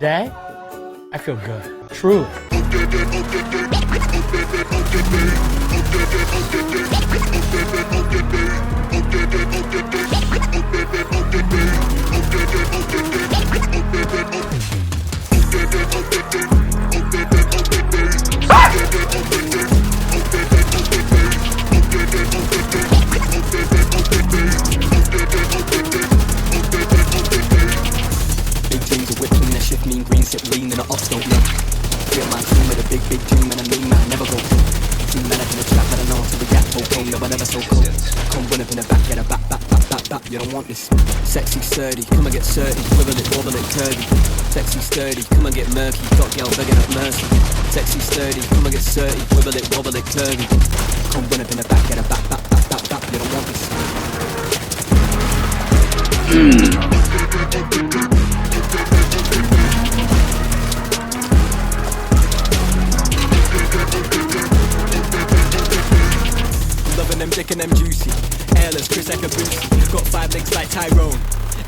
Today, I feel good. Truly. Big teams are whipping, they shift mean green, sip lean, and the ops don't look. Feel my team with a big team, and I mean man, never go through. Team man up in the trap, but I know till we get okay, no, I never so cold. Come run up in the back, get a back, you don't want this. Sexy, sturdy, come and get sturdy, wibble it, wobble it, curvy. Sexy, sturdy, come and get murky, got girl begging up mercy. Sexy, sturdy, come and get sturdy, wibble it, wobble it, curvy. Come run up in the back, get a back, you don't want this. Loving them dick and them juicy. Airless, Chris like a booty. Got 5 legs like Tyrone.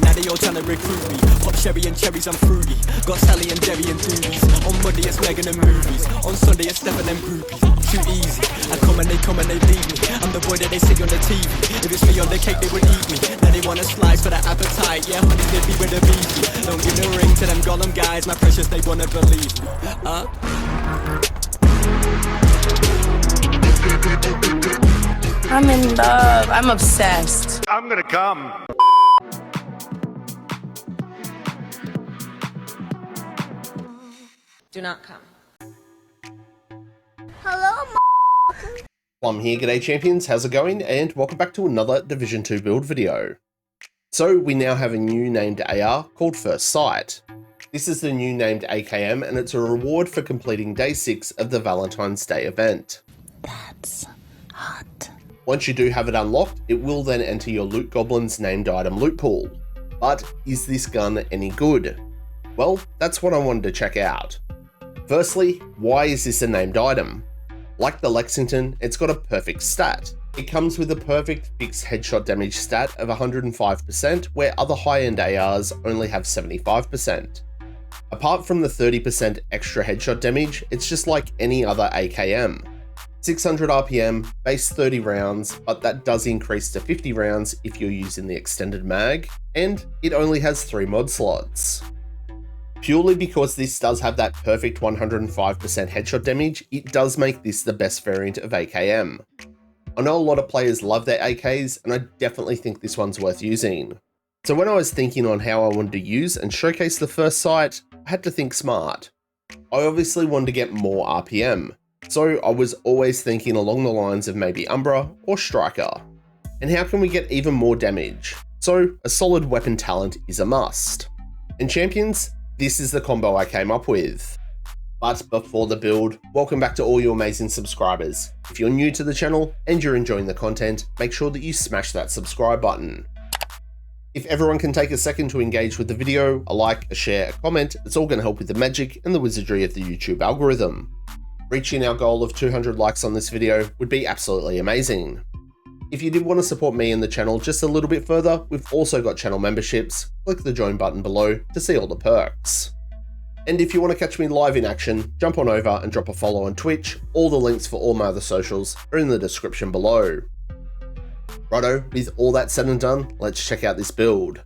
Now they all trying to recruit me. Pop sherry and cherries, I'm fruity. Got Sally and Jerry and Doobies. On Monday it's Megan and movies. On Sunday it's Steph and them groupies. Too easy. I come and they leave me. I'm the boy that they see on the TV. If it's me on the cake, they would eat me. Now they want a slice for that appetite. Yeah, honey, they be with the beefy. Don't give no ring to them Gollum guys. My precious, they wanna believe me. I'm in love. I'm obsessed. I'm gonna come. Do not come. Plum here, g'day champions, how's it going? And welcome back to another Division 2 build video. So we now have a new named AR called First Sight. This is the new named AKM and it's a reward for completing day 6 of the Valentine's Day event. That's hot. Once you do have it unlocked, it will then enter your Loot Goblin's named item loot pool. But is this gun any good? Well, that's what I wanted to check out. Firstly, why is this a named item? Like the Lexington, it's got a perfect stat. It comes with a perfect fixed headshot damage stat of 105%, where other high-end ARs only have 75%. Apart from the 30% extra headshot damage, it's just like any other AKM. 600 RPM, base 30 rounds, but that does increase to 50 rounds if you're using the extended mag, and it only has 3 mod slots. Purely because this does have that perfect 105% headshot damage, it does make this the best variant of AKM. I know a lot of players love their AKs, and I definitely think this one's worth using. So when I was thinking on how I wanted to use and showcase the First Sight, I had to think smart. I obviously wanted to get more RPM, so I was always thinking along the lines of maybe Umbra or Striker. And how can we get even more damage? So a solid weapon talent is a must. And champions, this is the combo I came up with. But before the build, welcome back to all you amazing subscribers. If you're new to the channel and you're enjoying the content, make sure that you smash that subscribe button. If everyone can take a second to engage with the video, a like, a share, a comment, it's all going to help with the magic and the wizardry of the YouTube algorithm. Reaching our goal of 200 likes on this video would be absolutely amazing. If you did want to support me and the channel just a little bit further, we've also got channel memberships. Click the join button below to see all the perks. And if you want to catch me live in action, jump on over and drop a follow on Twitch. All the links for all my other socials are in the description below. Righto, with all that said and done, let's check out this build.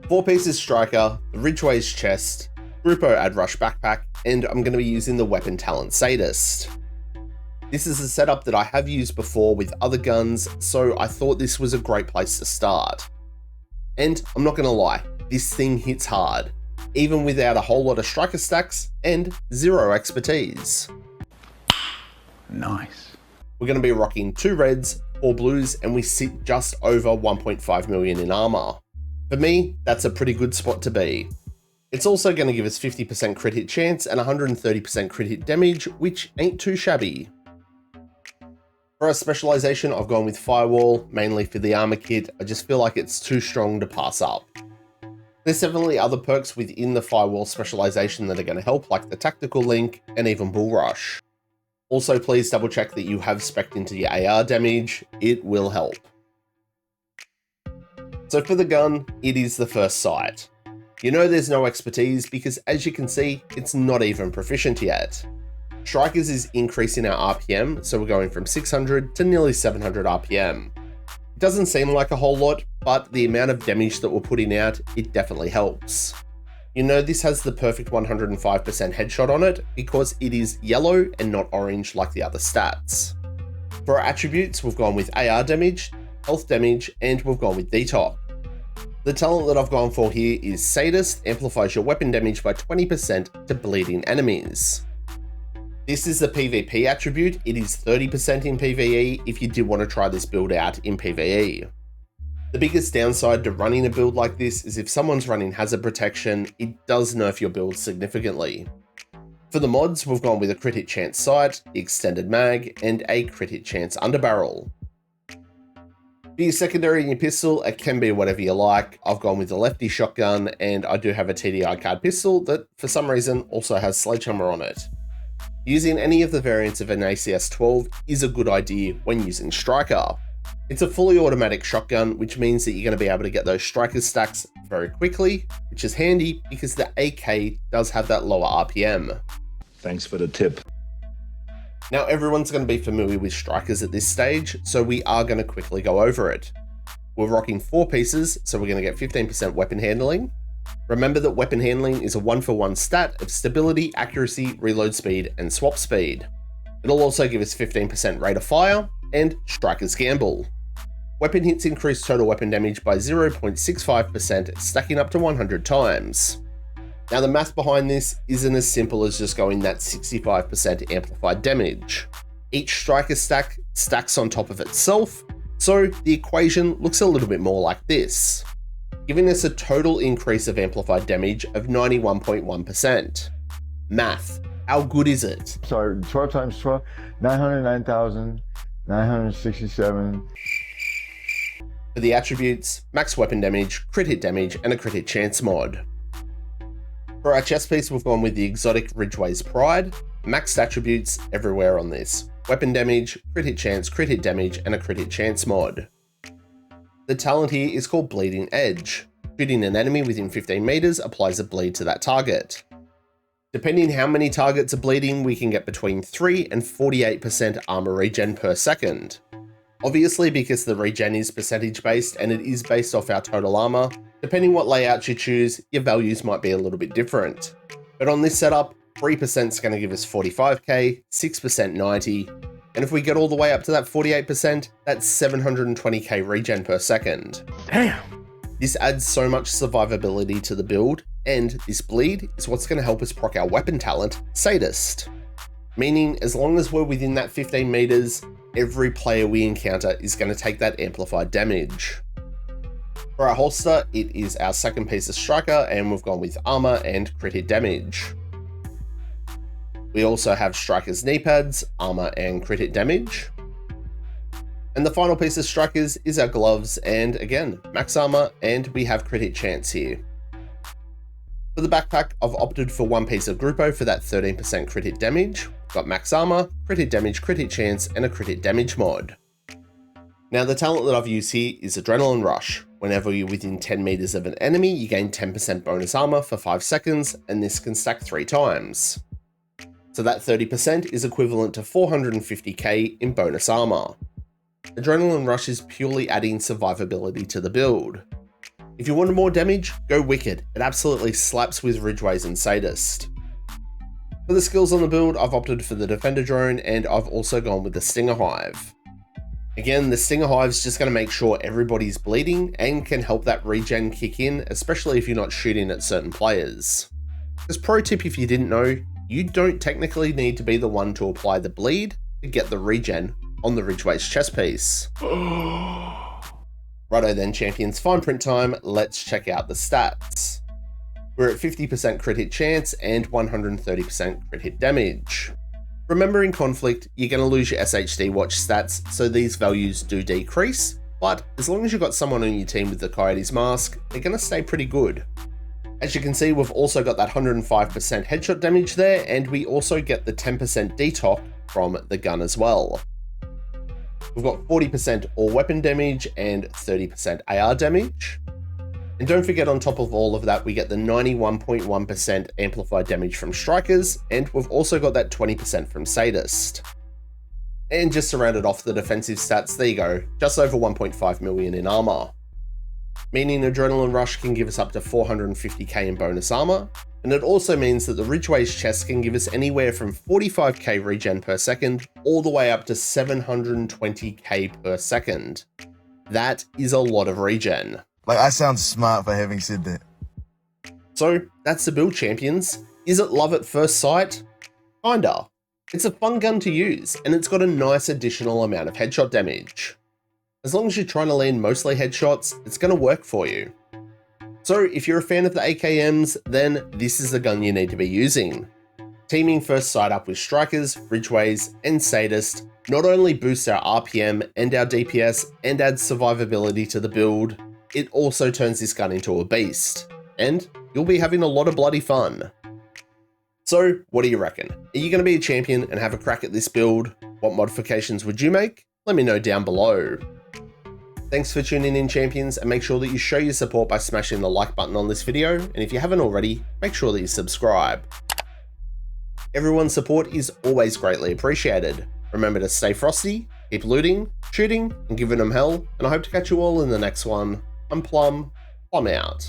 4 pieces striker, the Ridgeway's chest, Grupo Ad Rush backpack, and I'm going to be using the weapon talent Sadist. This is a setup that I have used before with other guns, so I thought this was a great place to start. And I'm not going to lie, this thing hits hard, even without a whole lot of striker stacks and 0 expertise. Nice. We're going to be rocking 2 reds, 4 blues, and we sit just over 1.5 million in armor. For me, that's a pretty good spot to be. It's also going to give us 50% crit hit chance and 130% crit hit damage, which ain't too shabby. For our specialization, I've gone with Firewall, mainly for the armor kit. I just feel like it's too strong to pass up. There's definitely other perks within the Firewall specialization that are going to help, like the Tactical Link and even Bull Rush. Also, please double check that you have spec'd into your AR damage, it will help. So for the gun, it is the First Sight. You know there's no expertise because, as you can see, it's not even proficient yet. Strikers is increasing our RPM, so we're going from 600 to nearly 700 RPM. It doesn't seem like a whole lot, but the amount of damage that we're putting out, it definitely helps. You know this has the perfect 105% headshot on it because it is yellow and not orange like the other stats. For our attributes, we've gone with AR damage, health damage, and we've gone with detox. The talent that I've gone for here is Sadist, amplifies your weapon damage by 20% to bleeding enemies. This is the PvP attribute. It is 30% in PvE if you did want to try this build out in PvE. The biggest downside to running a build like this is if someone's running hazard protection, it does nerf your build significantly. For the mods, we've gone with a crit hit chance sight, the extended mag, and a crit hit chance underbarrel. For your secondary and your pistol, it can be whatever you like. I've gone with the lefty shotgun, and I do have a TDI card pistol that, for some reason, also has sledgehammer on it. Using any of the variants of an ACS-12 is a good idea when using Striker. It's a fully automatic shotgun, which means that you're going to be able to get those Striker stacks very quickly, which is handy because the AK does have that lower RPM. Thanks for the tip. Now everyone's going to be familiar with Strikers at this stage, so we are going to quickly go over it. We're rocking 4 pieces, so we're going to get 15% weapon handling. Remember that weapon handling is a 1-for-1 stat of stability, accuracy, reload speed, and swap speed. It'll also give us 15% rate of fire, and Striker's Gamble. Weapon hits increase total weapon damage by 0.65%, stacking up to 100 times. Now the math behind this isn't as simple as just going that 65% amplified damage. Each Striker stack stacks on top of itself, so the equation looks a little bit more like this, giving us a total increase of amplified damage of 91.1%. Math, how good is it? Sorry, 12 times 12, 909,967. For the attributes, max weapon damage, crit hit damage, and a crit hit chance mod. For our chest piece, we've gone with the exotic Ridgeway's Pride, maxed attributes everywhere on this. Weapon damage, crit hit chance, crit hit damage, and a crit hit chance mod. The talent here is called Bleeding Edge. Shooting an enemy within 15 meters applies a bleed to that target. Depending how many targets are bleeding, we can get between 3 and 48% armor regen per second. Obviously, because the regen is percentage based and it is based off our total armor, depending what layout you choose, your values might be a little bit different. But on this setup, 3% is going to give us 45k, 6% 90, and if we get all the way up to that 48%, that's 720k regen per second. Damn. This adds so much survivability to the build, and this bleed is what's going to help us proc our weapon talent, Sadist. Meaning, as long as we're within that 15 meters, every player we encounter is going to take that amplified damage. For our holster, it is our second piece of Striker, and we've gone with armor and crit hit damage. We also have Striker's knee pads, armor and crit hit damage. And the final piece of Strikers is our gloves, and again, max armor, and we have crit hit chance here. For the backpack, I've opted for one piece of Grupo for that 13% crit hit damage. Got max armor, crit hit damage, crit hit chance, and a crit hit damage mod. Now the talent that I've used here is Adrenaline Rush. Whenever you're within 10 meters of an enemy, you gain 10% bonus armor for 5 seconds, and this can stack 3 times. So that 30% is equivalent to 450k in bonus armor. Adrenaline Rush is purely adding survivability to the build. If you wanted more damage, go Wicked. It absolutely slaps with Ridgeways and Sadist. For the skills on the build, I've opted for the Defender Drone, and I've also gone with the Stinger Hive. Again, the Stinger Hive's just going to make sure everybody's bleeding and can help that regen kick in, especially if you're not shooting at certain players. Just pro tip if you didn't know, you don't technically need to be the one to apply the bleed to get the regen on the Ridgeway's chest piece. Righto then, champions, fine print time, let's check out the stats. We're at 50% crit hit chance and 130% crit hit damage. Remember, in conflict, you're going to lose your SHD watch stats, so these values do decrease, but as long as you've got someone on your team with the Coyote's mask, they're going to stay pretty good. As you can see, we've also got that 105% headshot damage there, and we also get the 10% detox from the gun as well. We've got 40% all weapon damage and 30% AR damage. And don't forget, on top of all of that, we get the 91.1% amplified damage from strikers, and we've also got that 20% from sadist. And just to round it off the defensive stats, there you go, just over 1.5 million in armor. Meaning Adrenaline Rush can give us up to 450k in bonus armor, and it also means that the Ridgeway's chest can give us anywhere from 45k regen per second all the way up to 720k per second. That is a lot of regen. Like, I sound smart for having said that. So that's the build, champions. Is it love at first sight? Kinda. It's a fun gun to use, and it's got a nice additional amount of headshot damage. As long as you're trying to land mostly headshots, it's going to work for you. So if you're a fan of the AKMs, then this is the gun you need to be using. Teaming first sight up with strikers, Ridgeways, and sadist not only boosts our RPM and our DPS and adds survivability to the build, it also turns this gun into a beast, and you'll be having a lot of bloody fun. So what do you reckon? Are you going to be a champion and have a crack at this build? What modifications would you make? Let me know down below. Thanks for tuning in, champions, and make sure that you show your support by smashing the like button on this video, and if you haven't already, make sure that you subscribe. Everyone's support is always greatly appreciated. Remember to stay frosty, keep looting, shooting, and giving them hell, and I hope to catch you all in the next one. I'm Plum out.